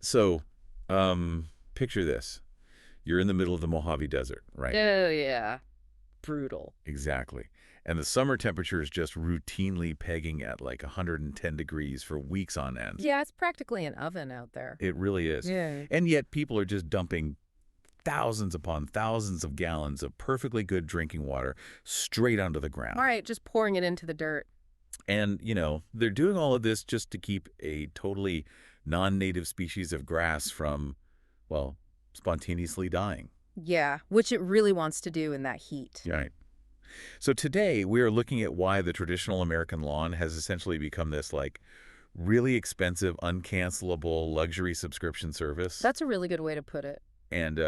So, picture this. You're in the middle of the Mojave Desert, right? Oh, yeah. Brutal. Exactly. And the summer temperature is just routinely pegging at like 110 degrees for weeks on end. Yeah, it's practically an oven out there. It really is. Yeah. And yet people are just dumping thousands upon thousands of gallons of perfectly good drinking water straight onto the ground. All right, just pouring it into the dirt. And, they're doing all of this just to keep a totally non-native species of grass from, well, spontaneously dying. Yeah, which it really wants to do in that heat. Right. So today we are looking at why the traditional American lawn has essentially become this like really expensive, uncancelable luxury subscription service. That's a really good way to put it. And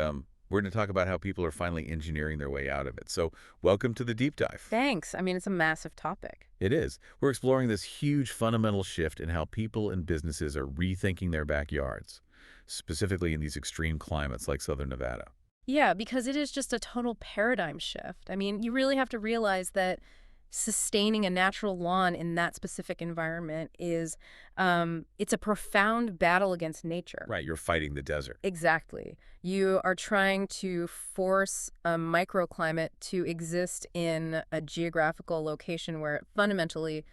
we're going to talk about how people are finally engineering their way out of it. So welcome to the deep dive. Thanks. I mean, it's a massive topic. It is. We're exploring this huge fundamental shift in how people and businesses are rethinking their backyards, specifically in these extreme climates like Southern Nevada. Yeah, because it is just a total paradigm shift. I mean, you really have to realize that sustaining a natural lawn in that specific environment is, it's a profound battle against nature. Right, you're fighting the desert. Exactly. You are trying to force a microclimate to exist in a geographical location where it fundamentally,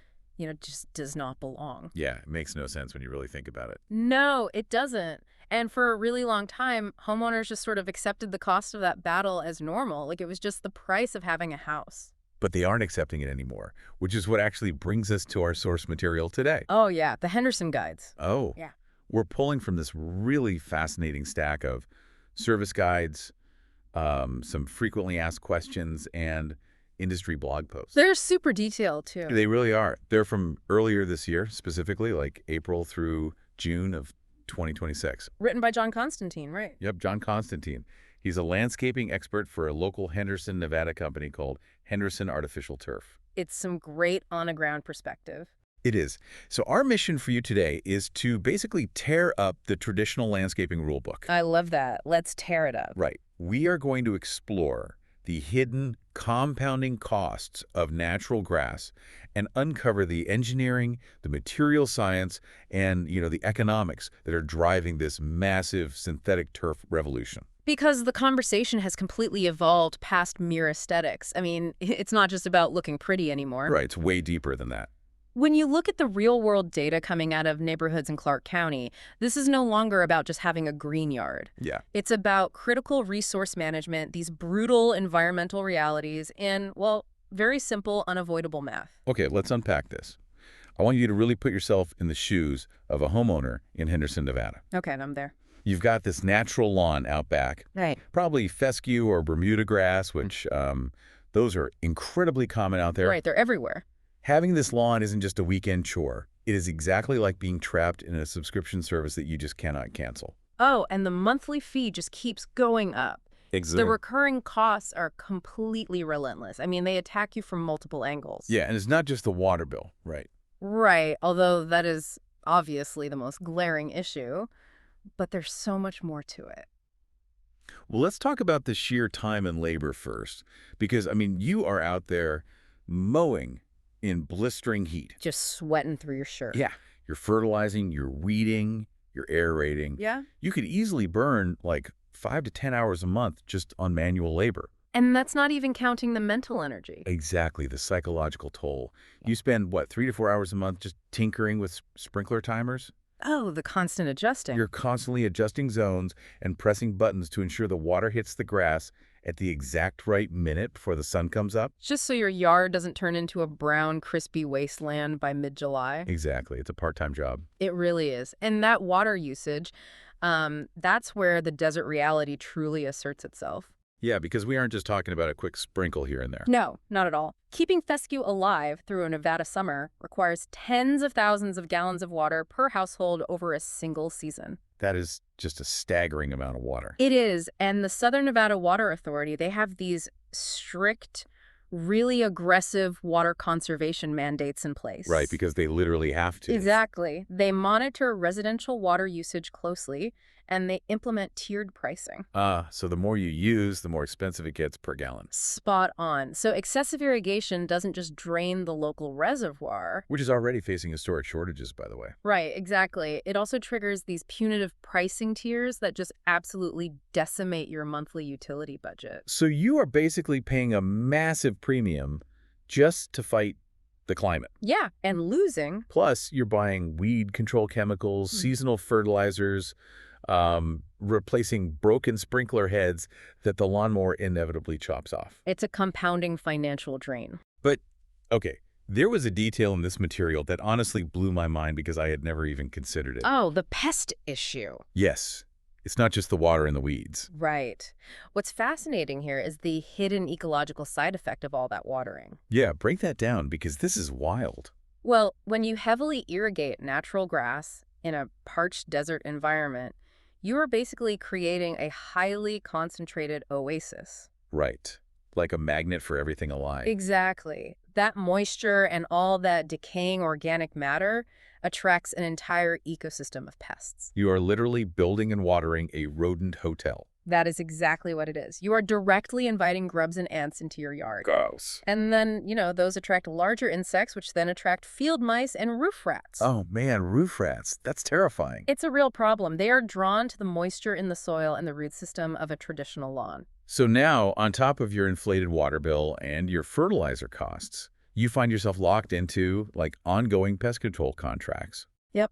just does not belong. Yeah, it makes no sense when you really think about it. No, it doesn't. And for a really long time, homeowners just sort of accepted the cost of that battle as normal. Like it was just the price of having a house. But they aren't accepting it anymore, which is what actually brings us to our source material today. Oh, yeah, the Henderson guides. Oh, Yeah. we're pulling from this really fascinating stack of service guides, some frequently asked questions, and industry blog posts. They're super detailed, too. They really are. They're from earlier this year, specifically like April through June of 2026. Written by John Constantine, right? Yep, John Constantine. He's a landscaping expert for a local Henderson, Nevada company called Henderson Artificial Turf. It's some great on-the-ground perspective. It is. So our mission for you today is to basically tear up the traditional landscaping rulebook. I love that. Let's tear it up. Right. We are going to explore the hidden compounding costs of natural grass and uncover the engineering, the material science, and, the economics that are driving this massive synthetic turf revolution. Because the conversation has completely evolved past mere aesthetics. I mean, it's not just about looking pretty anymore. Right. It's way deeper than that. When you look at the real-world data coming out of neighborhoods in Clark County, this is no longer about just having a green yard. Yeah. It's about critical resource management, these brutal environmental realities, and, well, very simple, unavoidable math. Okay, let's unpack this. I want you to really put yourself in the shoes of a homeowner in Henderson, Nevada. Okay, and I'm there. You've got this natural lawn out back, Right. probably fescue or Bermuda grass, which those are incredibly common out there. Right, they're everywhere. Having this lawn isn't just a weekend chore. It is exactly like being trapped in a subscription service that you just cannot cancel. Oh, and the monthly fee just keeps going up. Exactly. The recurring costs are completely relentless. I mean, they attack you from multiple angles. Yeah, and it's not just the water bill, right? Right, although that is obviously the most glaring issue, but there's so much more to it. Well, let's talk about the sheer time and labor first, because, you are out there mowing in blistering heat. Just sweating through your shirt. Yeah. You're fertilizing, you're weeding, you're aerating. Yeah? You could easily burn like 5 to 10 hours a month just on manual labor. And that's not even counting the mental energy. Exactly, the psychological toll. You spend, 3 to 4 hours a month just tinkering with sprinkler timers? Oh, the constant adjusting. You're constantly adjusting zones and pressing buttons to ensure the water hits the grass at the exact right minute before the sun comes up? Just so your yard doesn't turn into a brown, crispy wasteland by mid-July. Exactly. It's a part-time job. It really is. And that water usage, that's where the desert reality truly asserts itself. Yeah, because we aren't just talking about a quick sprinkle here and there. No, not at all. Keeping fescue alive through a Nevada summer requires tens of thousands of gallons of water per household over a single season. That is just a staggering amount of water. It is. And the Southern Nevada Water Authority, they have these strict really aggressive water conservation mandates in Right, place. because they literally have to. Exactly. They monitor residential water usage closely, and they implement tiered pricing. So the more you use, the more expensive it gets per gallon. Spot on. So excessive irrigation doesn't just drain the local reservoir. Which is already facing historic shortages, by the way. Right, exactly. It also triggers these punitive pricing tiers that just absolutely decimate your monthly utility budget. So you are basically paying a massive premium just to fight the climate. Yeah, and losing. Plus, you're buying weed control chemicals, seasonal fertilizers, replacing broken sprinkler heads that the lawnmower inevitably chops off. It's a compounding financial drain. But, okay, there was a detail in this material that honestly blew my mind because I had never even considered it. Oh, the pest issue. Yes, it's not just the water and the weeds. Right. What's fascinating here is the hidden ecological side effect of all that watering. Yeah, break that down because this is wild. Well, when you heavily irrigate natural grass in a parched desert environment, you are basically creating a highly concentrated oasis. Right. Like a magnet for everything alive. Exactly. That moisture and all that decaying organic matter attracts an entire ecosystem of pests. You are literally building and watering a rodent hotel. That is exactly what it is. You are directly inviting grubs and ants into your yard. Gross. And then, those attract larger insects, which then attract field mice and roof rats. Oh man, roof rats. That's terrifying. It's a real problem. They are drawn to the moisture in the soil and the root system of a traditional lawn. So now, on top of your inflated water bill and your fertilizer costs, you find yourself locked into, like, ongoing pest control contracts. Yep.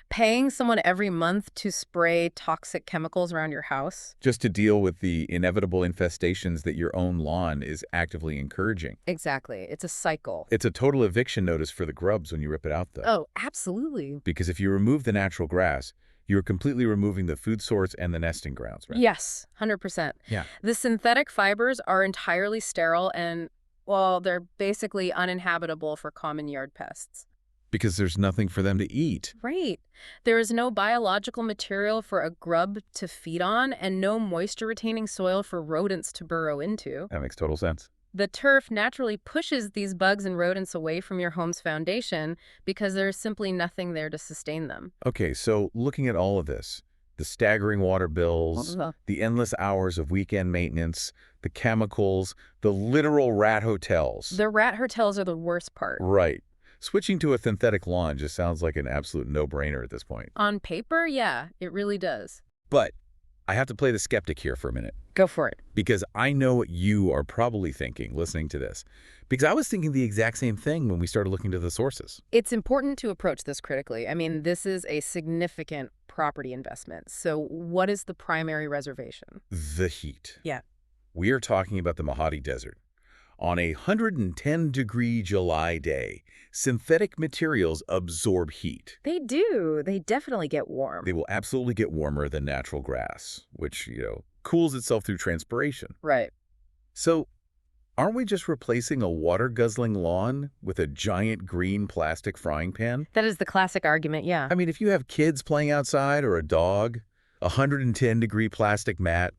Paying someone every month to spray toxic chemicals around your house. Just to deal with the inevitable infestations that your own lawn is actively encouraging. Exactly. It's a cycle. It's a total eviction notice for the grubs when you rip it out, though. Oh, absolutely. Because if you remove the natural grass, you're completely removing the food source and the nesting grounds, right? Yes, 100%. Yeah. The synthetic fibers are entirely sterile and, well, they're basically uninhabitable for common yard pests. Because there's nothing for them to eat. Right. There is no biological material for a grub to feed on and no moisture-retaining soil for rodents to burrow into. That makes total sense. The turf naturally pushes these bugs and rodents away from your home's foundation because there's simply nothing there to sustain them. Okay, so looking at all of this, the staggering water bills, Uh-huh. the endless hours of weekend maintenance, the chemicals, the literal rat hotels. The rat hotels are the worst part. Right. Switching to a synthetic lawn just sounds like an absolute no-brainer at this point. On paper, yeah, it really does. But I have to play the skeptic here for a minute. Go for it. Because I know what you are probably thinking listening to this. Because I was thinking the exact same thing when we started looking to the sources. It's important to approach this critically. I mean, this is a significant property investment. So what is the primary reservation? The heat. Yeah. We are talking about the Mojave Desert. On a 110-degree July day, synthetic materials absorb heat. They do. They definitely get warm. They will absolutely get warmer than natural grass, which, cools itself through transpiration. Right. So, aren't we just replacing a water-guzzling lawn with a giant green plastic frying pan? That is the classic argument, yeah. I mean, if you have kids playing outside or a dog, a 110-degree plastic mat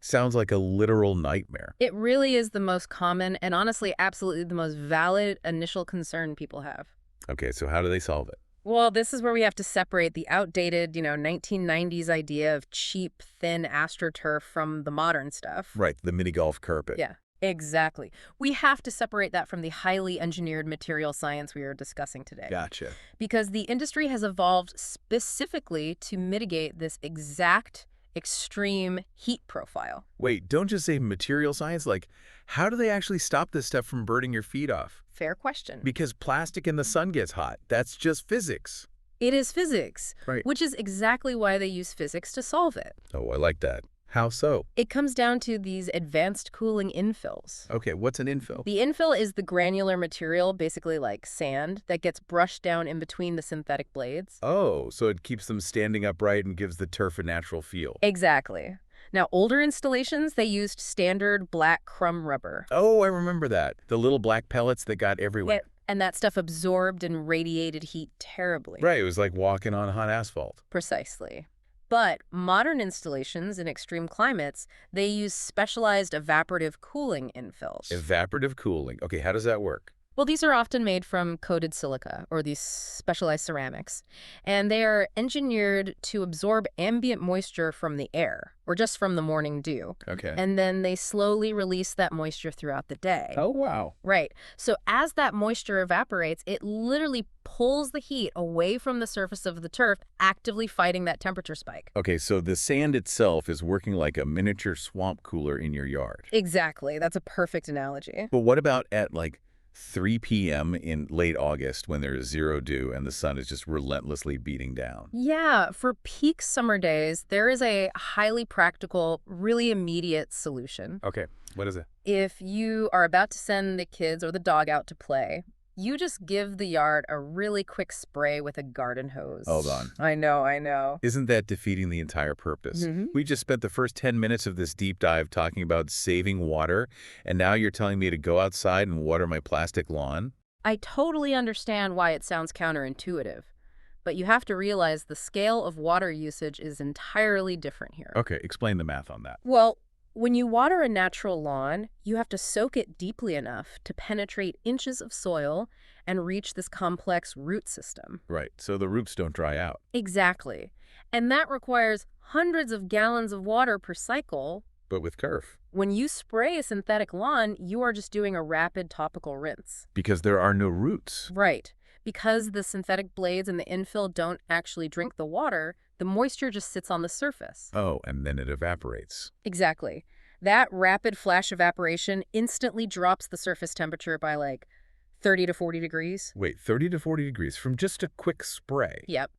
sounds like a literal nightmare. It really is the most common and honestly absolutely the most valid initial concern people have. Okay, so how do they solve it? Well, this is where we have to separate the outdated, 1990s idea of cheap, thin AstroTurf from the modern stuff. Right, the mini golf carpet. Yeah, exactly. We have to separate that from the highly engineered material science we are discussing today. Gotcha. Because the industry has evolved specifically to mitigate this exact extreme heat profile. Wait, don't just say material science. Like, how do they actually stop this stuff from burning your feet off? Fair question. Because plastic in the sun gets hot. That's just physics. It is physics, Right. which is exactly why they use physics to solve it. Oh, I like that. How so? It comes down to these advanced cooling infills. Okay, what's an infill? The infill is the granular material, basically like sand, that gets brushed down in between the synthetic blades. Oh, so it keeps them standing upright and gives the turf a natural feel. Exactly. Now, older installations, they used standard black crumb rubber. Oh, I remember that. The little black pellets that got everywhere. And that stuff absorbed and radiated heat terribly. Right, it was like walking on hot asphalt. Precisely. But modern installations in extreme climates, they use specialized evaporative cooling infills. Evaporative cooling. Okay, how does that work? Well, these are often made from coated silica or these specialized ceramics, and they are engineered to absorb ambient moisture from the air or just from the morning dew. Okay. And then they slowly release that moisture throughout the day. Oh, wow. Right. So as that moisture evaporates, it literally pulls the heat away from the surface of the turf, actively fighting that temperature spike. Okay, so the sand itself is working like a miniature swamp cooler in your yard. Exactly. That's a perfect analogy. But what about at like 3 p.m. in late August when there's zero dew and the sun is just relentlessly beating down? Yeah, for peak summer days, there is a highly practical, really immediate solution. Okay, what is it? If you are about to send the kids or the dog out to play, you just give the yard a really quick spray with a garden hose. Hold on. I know. Isn't that defeating the entire purpose? We just spent the first 10 minutes of this deep dive talking about saving water, and now you're telling me to go outside and water my plastic lawn? I totally understand why it sounds counterintuitive, but you have to realize the scale of water usage is entirely different here. Okay, explain the math on that. Well, when you water a natural lawn, you have to soak it deeply enough to penetrate inches of soil and reach this complex root system. Right, so the roots don't dry out. Exactly. And that requires hundreds of gallons of water per cycle. But with turf. When you spray a synthetic lawn, you are just doing a rapid topical rinse. Because there are no roots. Right. Because the synthetic blades and the infill don't actually drink the water, the moisture just sits on the surface. Oh, and then it evaporates. Exactly. That rapid flash evaporation instantly drops the surface temperature by like 30 to 40 degrees. Wait, 30 to 40 degrees from just a quick spray? Yep.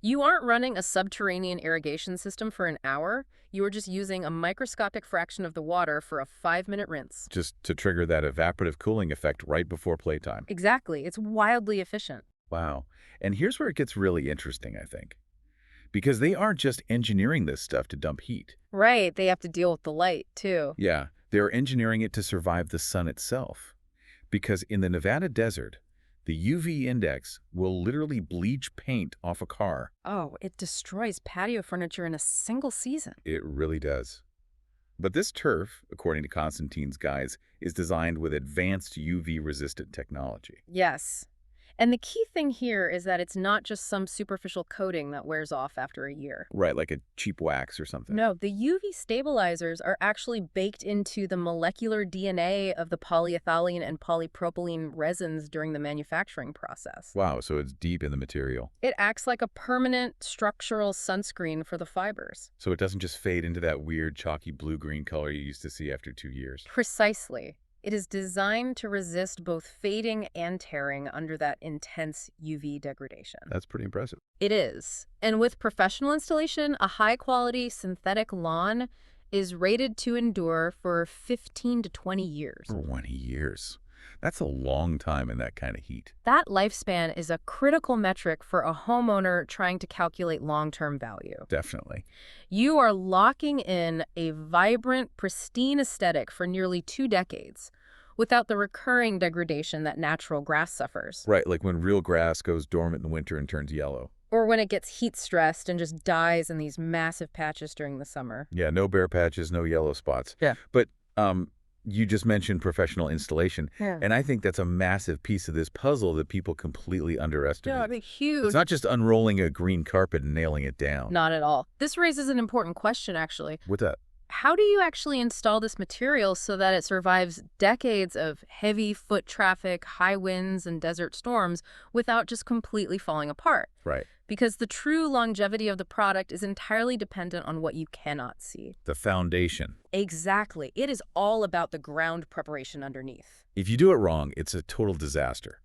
You aren't running a subterranean irrigation system for an hour. You are just using a microscopic fraction of the water for a 5-minute rinse. Just to trigger that evaporative cooling effect right before playtime. Exactly. It's wildly efficient. Wow. And here's where it gets really interesting, I think. Because they aren't just engineering this stuff to dump heat. Right. They have to deal with the light, too. Yeah, they're engineering it to survive the sun itself. Because in the Nevada desert, the UV index will literally bleach paint off a car. Oh, it destroys patio furniture in a single season. It really does. But this turf, according to Constantine's guys, is designed with advanced UV-resistant technology. Yes. And the key thing here is that it's not just some superficial coating that wears off after a year. Right, like a cheap wax or something. No, the UV stabilizers are actually baked into the molecular DNA of the polyethylene and polypropylene resins during the manufacturing process. Wow, so it's deep in the material. It acts like a permanent structural sunscreen for the fibers. So it doesn't just fade into that weird chalky blue-green color you used to see after 2 years. Precisely. It is designed to resist both fading and tearing under that intense UV degradation. That's pretty impressive. It is. And with professional installation, a high-quality synthetic lawn is rated to endure for 15 to 20 years. 20 years. That's a long time in that kind of heat. That lifespan is a critical metric for a homeowner trying to calculate long-term value. Definitely. You are locking in a vibrant, pristine aesthetic for nearly 2 decades without the recurring degradation that natural grass suffers. Right, like when real grass goes dormant in the winter and turns yellow. Or when it gets heat-stressed and just dies in these massive patches during the summer. Yeah, no bare patches, no yellow spots. Yeah. But you just mentioned professional installation, Yeah. and I think that's a massive piece of this puzzle that people completely underestimate. Yeah, I mean, huge. It's not just unrolling a green carpet and nailing it down. Not at all. This raises an important question, actually. What's that? How do you actually install this material so that it survives decades of heavy foot traffic, high winds, and desert storms without just completely falling apart? Right. Because the true longevity of the product is entirely dependent on what you cannot see. The foundation. Exactly. It is all about the ground preparation underneath. If you do it wrong, it's a total disaster.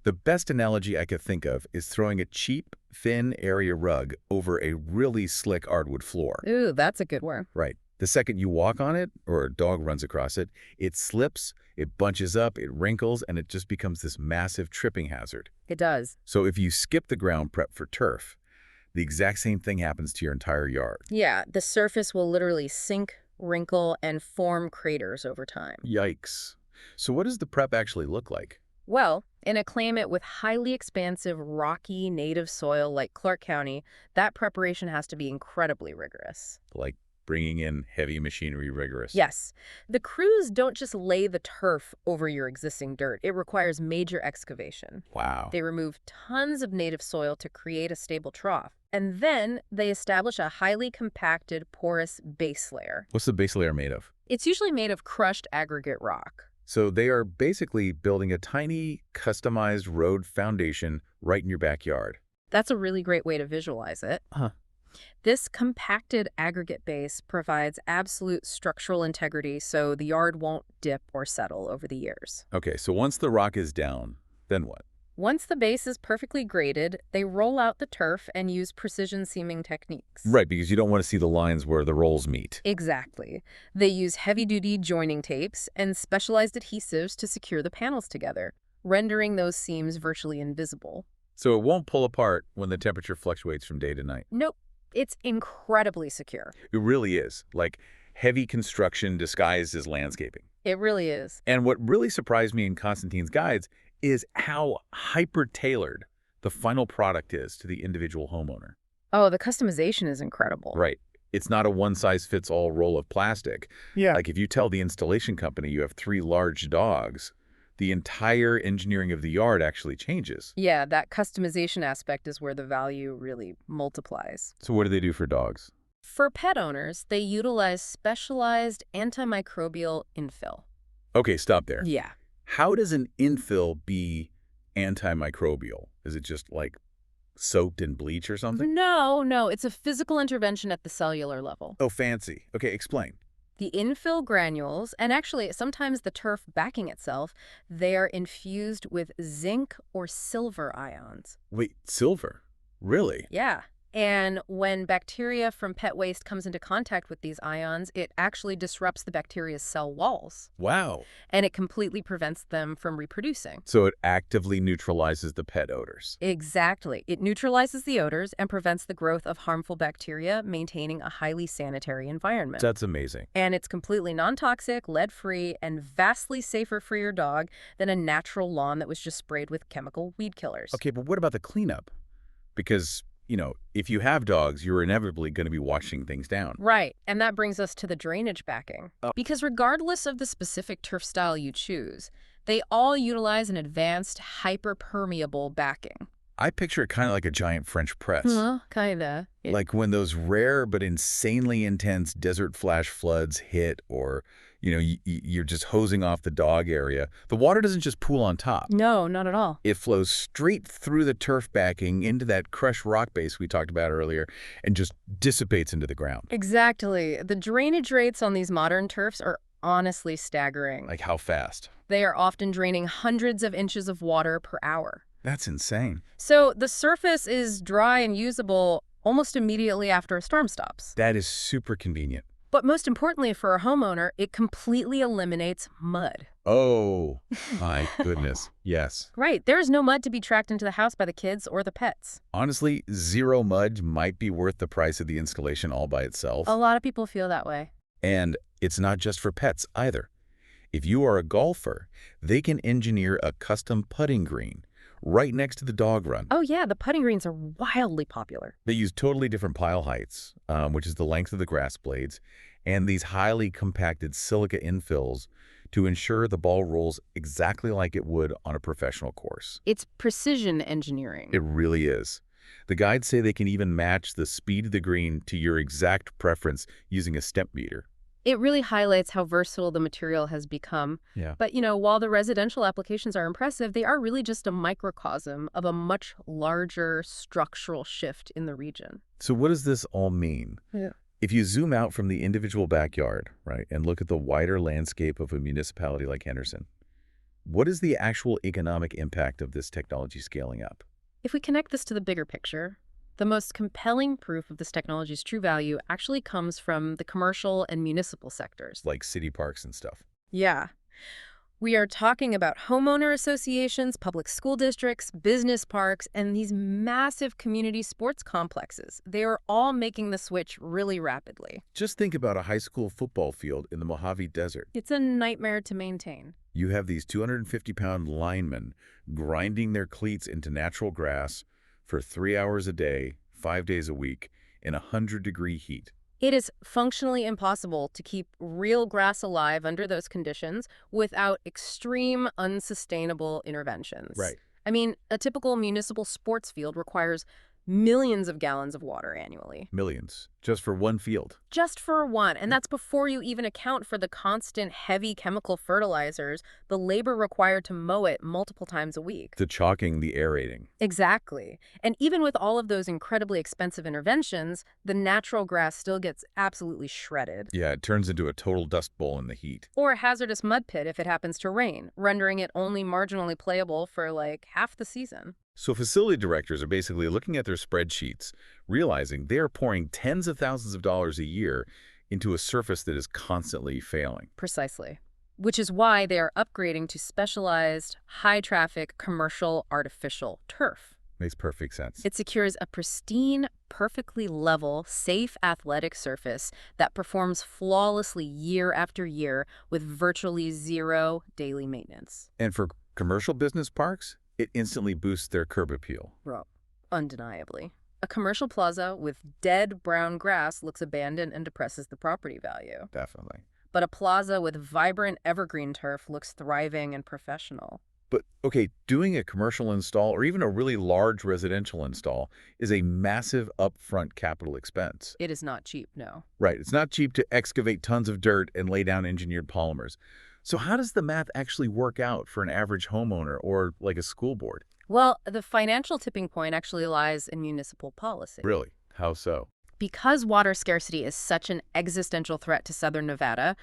The best analogy I could think of is throwing a cheap, thin area rug over a really slick hardwood floor. Ooh, that's a good one. Right. The second you walk on it, or a dog runs across it, it slips, it bunches up, it wrinkles, and it just becomes this massive tripping hazard. It does. So if you skip the ground prep for turf, the exact same thing happens to your entire yard. Yeah, the surface will literally sink, wrinkle, and form craters over time. Yikes. So what does the prep actually look like? Well, In a climate with highly expansive, rocky, native soil like Clark County, that preparation has to be incredibly rigorous. Like bringing in heavy machinery rigorous. Yes, the crews don't just lay the turf over your existing dirt. It requires major excavation. Wow. They remove tons of native soil to create a stable trough. And then they establish a highly compacted, porous base layer. What's the base layer made of? It's usually made of crushed aggregate rock. So they are basically building a tiny, customized road foundation right in your backyard. That's a really great way to visualize it. Huh. This compacted aggregate base provides absolute structural integrity so the yard won't dip or settle over the years. Okay, so once the rock is down, then what? Once the base is perfectly graded, they roll out the turf and use precision seaming techniques. Right, because you don't want to see the lines where the rolls meet. Exactly. They use heavy-duty joining tapes and specialized adhesives to secure the panels together, rendering those seams virtually invisible. So it won't pull apart when the temperature fluctuates from day to night. Nope. It's incredibly secure. It really is, like heavy construction disguised as landscaping. It really is. And what really surprised me in Constantine's guides is how hyper-tailored the final product is to the individual homeowner. Oh, the customization is incredible. Right. It's not a one-size-fits-all roll of plastic. Yeah. Like if you tell the installation company you have 3 large dogs, the entire engineering of the yard actually changes. Yeah, that customization aspect is where the value really multiplies. So what do they do for dogs? For pet owners, they utilize specialized antimicrobial infill. Okay, stop there. Yeah. How does an infill be antimicrobial? Is it just like soaked in bleach or something? No, it's a physical intervention at the cellular level. Oh, fancy. Okay, explain. The infill granules, and actually sometimes the turf backing itself, they are infused with zinc or silver ions. Wait, silver? Really? Yeah. And when bacteria from pet waste comes into contact with these ions, it actually disrupts the bacteria's cell walls. Wow. And it completely prevents them from reproducing. So it actively neutralizes the pet odors. Exactly. It neutralizes the odors and prevents the growth of harmful bacteria, maintaining a highly sanitary environment. That's amazing. And it's completely non-toxic, lead-free, and vastly safer for your dog than a natural lawn that was just sprayed with chemical weed killers. Okay, but what about the cleanup? Because, if you have dogs, you're inevitably going to be washing things down. Right, and that brings us to the drainage backing. Oh. Because regardless of the specific turf style you choose, they all utilize an advanced hyperpermeable backing. I picture it kind of like a giant French press. Kinda. Like when those rare but insanely intense desert flash floods hit, or, you're just hosing off the dog area, the water doesn't just pool on top. No, not at all. It flows straight through the turf backing into that crushed rock base we talked about earlier and just dissipates into the ground. Exactly. The drainage rates on these modern turfs are honestly staggering. Like how fast? They are often draining hundreds of inches of water per hour. That's insane. So the surface is dry and usable almost immediately after a storm stops. That is super convenient. But most importantly for a homeowner, it completely eliminates mud. Oh, my goodness. Yes. Right. There's no mud to be tracked into the house by the kids or the pets. Honestly, zero mud might be worth the price of the installation all by itself. A lot of people feel that way. And it's not just for pets either. If you are a golfer, they can engineer a custom putting green right next to the dog run. Oh yeah, the putting greens are wildly popular. They use totally different pile heights, which is the length of the grass blades, and these highly compacted silica infills to ensure the ball rolls exactly like it would on a professional course. It's precision engineering. It really is. The guides say they can even match the speed of the green to your exact preference using a step meter. It really highlights how versatile the material has become. Yeah. But, while the residential applications are impressive, they are really just a microcosm of a much larger structural shift in the region. So what does this all mean? Yeah. If you zoom out from the individual backyard, right, and look at the wider landscape of a municipality like Henderson, what is the actual economic impact of this technology scaling up? If we connect this to the bigger picture, the most compelling proof of this technology's true value actually comes from the commercial and municipal sectors. Like city parks and stuff. Yeah. We are talking about homeowner associations, public school districts, business parks, and these massive community sports complexes. They are all making the switch really rapidly. Just think about a high school football field in the Mojave Desert. It's a nightmare to maintain. You have these 250-pound linemen grinding their cleats into natural grass for 3 hours a day, 5 days a week, in 100-degree heat. It is functionally impossible to keep real grass alive under those conditions without extreme, unsustainable interventions. Right. I mean, a typical municipal sports field requires millions of gallons of water annually. Millions, just for one field. Just for one. And that's before you even account for the constant heavy chemical fertilizers, the labor required to mow it multiple times a week. The chalking, the aerating. Exactly. And even with all of those incredibly expensive interventions, the natural grass still gets absolutely shredded. Yeah, it turns into a total dust bowl in the heat. Or a hazardous mud pit if it happens to rain, rendering it only marginally playable for like half the season. So facility directors are basically looking at their spreadsheets, realizing they are pouring tens of thousands of dollars a year into a surface that is constantly failing. Precisely. Which is why they are upgrading to specialized, high-traffic, commercial, artificial turf. Makes perfect sense. It secures a pristine, perfectly level, safe athletic surface that performs flawlessly year after year with virtually zero daily maintenance. And for commercial business parks, it instantly boosts their curb appeal. Well, undeniably. A commercial plaza with dead brown grass looks abandoned and depresses the property value. Definitely. But a plaza with vibrant evergreen turf looks thriving and professional. But, okay, doing a commercial install or even a really large residential install is a massive upfront capital expense. It is not cheap, no. Right. It's not cheap to excavate tons of dirt and lay down engineered polymers. So how does the math actually work out for an average homeowner or like a school board? Well, the financial tipping point actually lies in municipal policy. Really? How so? Because water scarcity is such an existential threat to southern Nevada,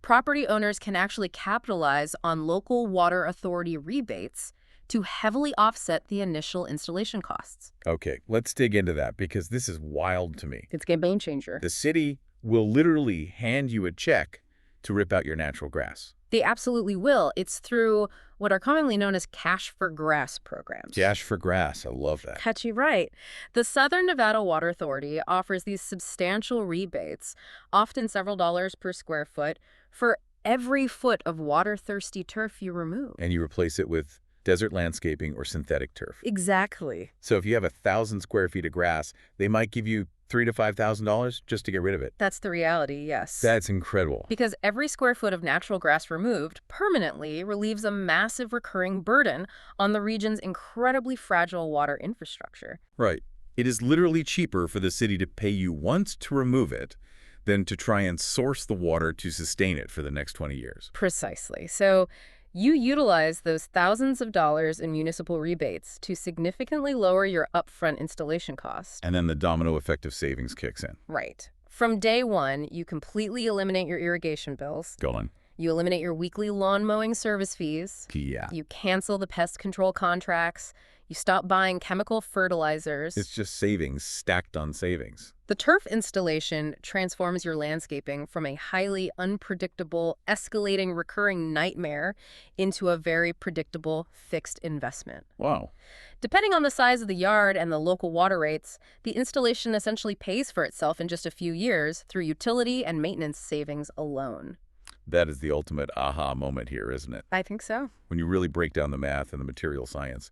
property owners can actually capitalize on local water authority rebates to heavily offset the initial installation costs. Okay, let's dig into that because this is wild to me. It's a game changer. The city will literally hand you a check to rip out your natural grass. They absolutely will. It's through what are commonly known as cash for grass programs. Cash for grass. I love that. Catchy, right? The Southern Nevada Water Authority offers these substantial rebates, often several dollars per square foot, for every foot of water-thirsty turf you remove. And you replace it with desert landscaping or synthetic turf. Exactly. So if you have 1,000 square feet of grass, they might give you $3,000 to $5,000 just to get rid of it. That's the reality, yes. That's incredible. Because every square foot of natural grass removed permanently relieves a massive recurring burden on the region's incredibly fragile water infrastructure. Right. It is literally cheaper for the city to pay you once to remove it than to try and source the water to sustain it for the next 20 years. Precisely. So you utilize those thousands of dollars in municipal rebates to significantly lower your upfront installation cost. And then the domino effect of savings kicks in. Right. From day one, you completely eliminate your irrigation bills. Go on. You eliminate your weekly lawn mowing service fees. Yeah. You cancel the pest control contracts. You stop buying chemical fertilizers. It's just savings stacked on savings. The turf installation transforms your landscaping from a highly unpredictable, escalating, recurring nightmare into a very predictable, fixed investment. Wow. Depending on the size of the yard and the local water rates, the installation essentially pays for itself in just a few years through utility and maintenance savings alone. That is the ultimate aha moment here, isn't it? I think so. When you really break down the math and the material science,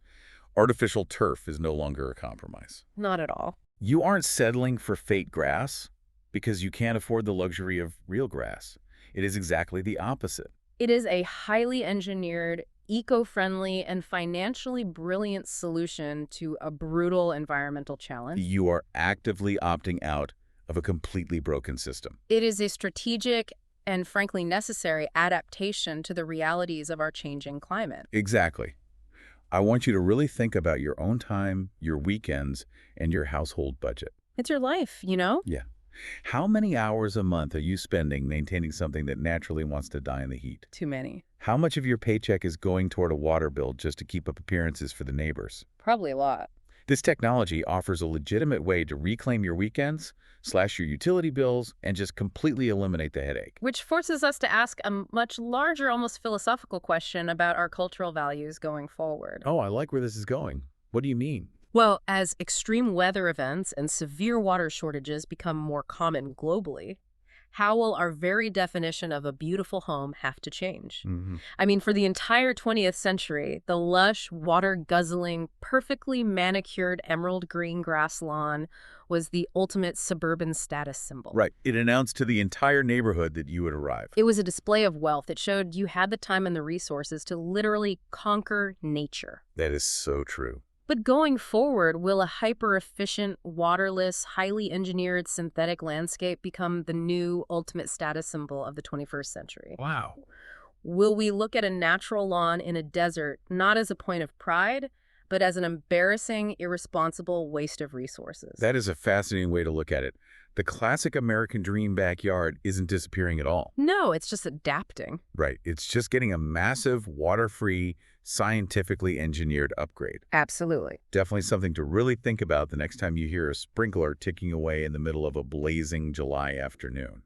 artificial turf is no longer a compromise. Not at all. You aren't settling for fake grass because you can't afford the luxury of real grass. It is exactly the opposite. It is a highly engineered, eco-friendly, and financially brilliant solution to a brutal environmental challenge. You are actively opting out of a completely broken system. It is a strategic and frankly necessary adaptation to the realities of our changing climate. Exactly. I want you to really think about your own time, your weekends, and your household budget. It's your life, you know? Yeah. How many hours a month are you spending maintaining something that naturally wants to die in the heat? Too many. How much of your paycheck is going toward a water bill just to keep up appearances for the neighbors? Probably a lot. This technology offers a legitimate way to reclaim your weekends, slash your utility bills, and just completely eliminate the headache. Which forces us to ask a much larger, almost philosophical question about our cultural values going forward. Oh, I like where this is going. What do you mean? Well, as extreme weather events and severe water shortages become more common globally, how will our very definition of a beautiful home have to change? Hmm. I mean, for the entire 20th century, the lush, water-guzzling, perfectly manicured emerald green grass lawn was the ultimate suburban status symbol. Right. It announced to the entire neighborhood that you would arrive. It was a display of wealth. It showed you had the time and the resources to literally conquer nature. That is so true. But going forward, will a hyper-efficient, waterless, highly engineered synthetic landscape become the new ultimate status symbol of the 21st century? Wow. Will we look at a natural lawn in a desert not as a point of pride, but as an embarrassing, irresponsible waste of resources? That is a fascinating way to look at it. The classic American dream backyard isn't disappearing at all. No, it's just adapting. Right. It's just getting a massive, water-free, scientifically engineered upgrade. Absolutely. Definitely something to really think about the next time you hear a sprinkler ticking away in the middle of a blazing July afternoon.